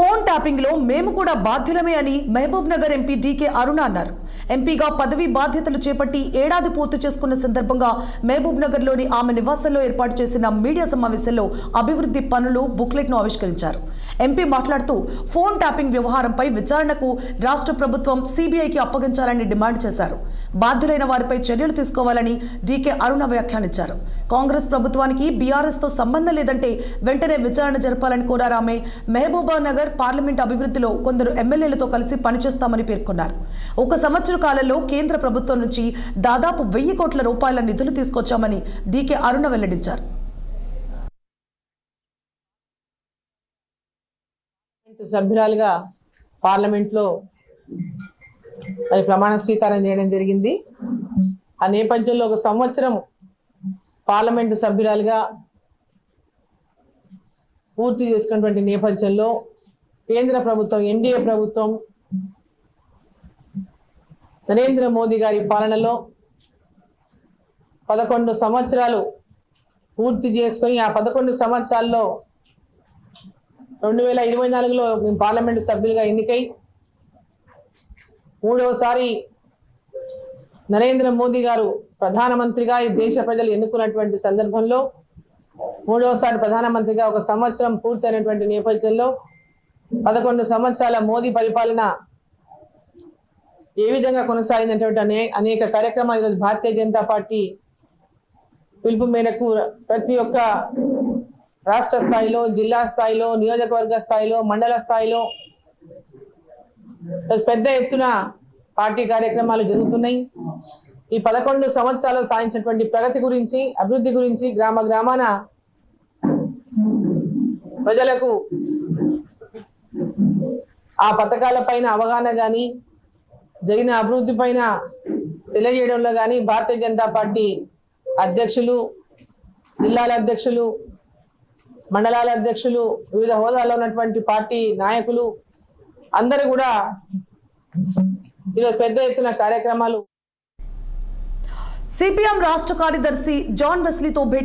Phone tapping లో మేము కూడా బాధ్యులమే అని మహబూబ్ నగర్ ఎంపీ డీకే అరుణ అన్నారు. ఎంపీగా పదవి బాధ్యతలు చేపట్టి ఏడాది పూర్తి చేసుకున్న సందర్భంగా మహబూబ్ నగర్ లోని ఆమె నివాసంలో ఏర్పాటు చేసిన మీడియా సమావేశంలో అభివృద్ధి పనులు బుక్లెట్ ను ఆవిష్కరించారు. ఎంపీ మాట్లాడుతూ ఫోన్ ట్యాపింగ్ వ్యవహారంపై విచారణకు రాష్ట్ర ప్రభుత్వం సిబిఐకి అప్పగించాలని డిమాండ్ చేశారు. బాధ్యులైన వారిపై చర్యలు తీసుకోవాలని డీకే అరుణ వ్యాఖ్యానించారు. కాంగ్రెస్ ప్రభుత్వానికి బీఆర్ఎస్ తో సంబంధం లేదంటే వెంటనే విచారణ జరపాలని కోరారు. ఆమె మహబూబ్ నగర్ పార్లమెంట్ అభివృద్ధిలో కొందరు ఎమ్మెల్యేలతో కలిసి పనిచేస్తామని పేర్కొన్నారు. ఒక సంవత్సర కాలంలో కేంద్ర ప్రభుత్వం నుంచి దాదాపు 1000 కోట్ల రూపాయల నిధులు తీసుకొచ్చామని డీకే అరుణ వెల్లడించారు. సభ్యురాలుగా పార్లమెంట్లో ప్రమాణ స్వీకారం చేయడం జరిగింది. ఆ నేపథ్యంలో ఒక సంవత్సరం పార్లమెంటు సభ్యురాలుగా పూర్తి చేసుకున్నటువంటి నేపథ్యంలో కేంద్ర ప్రభుత్వం ఎన్డీఏ ప్రభుత్వం నరేంద్ర మోదీ గారి పాలనలో 11 సంవత్సరాలు పూర్తి చేసుకొని ఆ 11 సంవత్సరాల్లో 2024లో మేము పార్లమెంటు సభ్యులుగా ఎన్నికై మూడవసారి నరేంద్ర మోదీ గారు ప్రధానమంత్రిగా ఈ దేశ ప్రజలు ఎన్నుకున్నటువంటి సందర్భంలో మూడవసారి ప్రధానమంత్రిగా ఒక సంవత్సరం పూర్తయినటువంటి నేపథ్యంలో 11 సంవత్సరాల మోదీ పరిపాలన ఏ విధంగా కొనసాగిందనేటువంటి అనేక కార్యక్రమాలు ఈరోజు భారతీయ జనతా పార్టీ పిలుపు మేరకు ప్రతి ఒక్క రాష్ట్ర స్థాయిలో, జిల్లా స్థాయిలో, నియోజకవర్గ స్థాయిలో, మండల స్థాయిలో పెద్ద ఎత్తున పార్టీ కార్యక్రమాలు జరుగుతున్నాయి. ఈ 11 సంవత్సరాలు సాధించినటువంటి ప్రగతి గురించి, అభివృద్ధి గురించి గ్రామ గ్రామాన ప్రజలకు ఆ పథకాల పైన అవగాహన కానీ, జరిగిన అభివృద్ధి పైన తెలియజేయడంలో కానీ భారతీయ జనతా పార్టీ అధ్యక్షులు, జిల్లాల అధ్యక్షులు, మండలాల అధ్యక్షులు, వివిధ హోదాలో ఉన్నటువంటి పార్టీ నాయకులు అందరూ కూడా ఈరోజు పెద్ద ఎత్తున కార్యక్రమాలు. సిపిఎం రాష్ట్ర కార్యదర్శి జాన్ వెస్లీతో భేటీ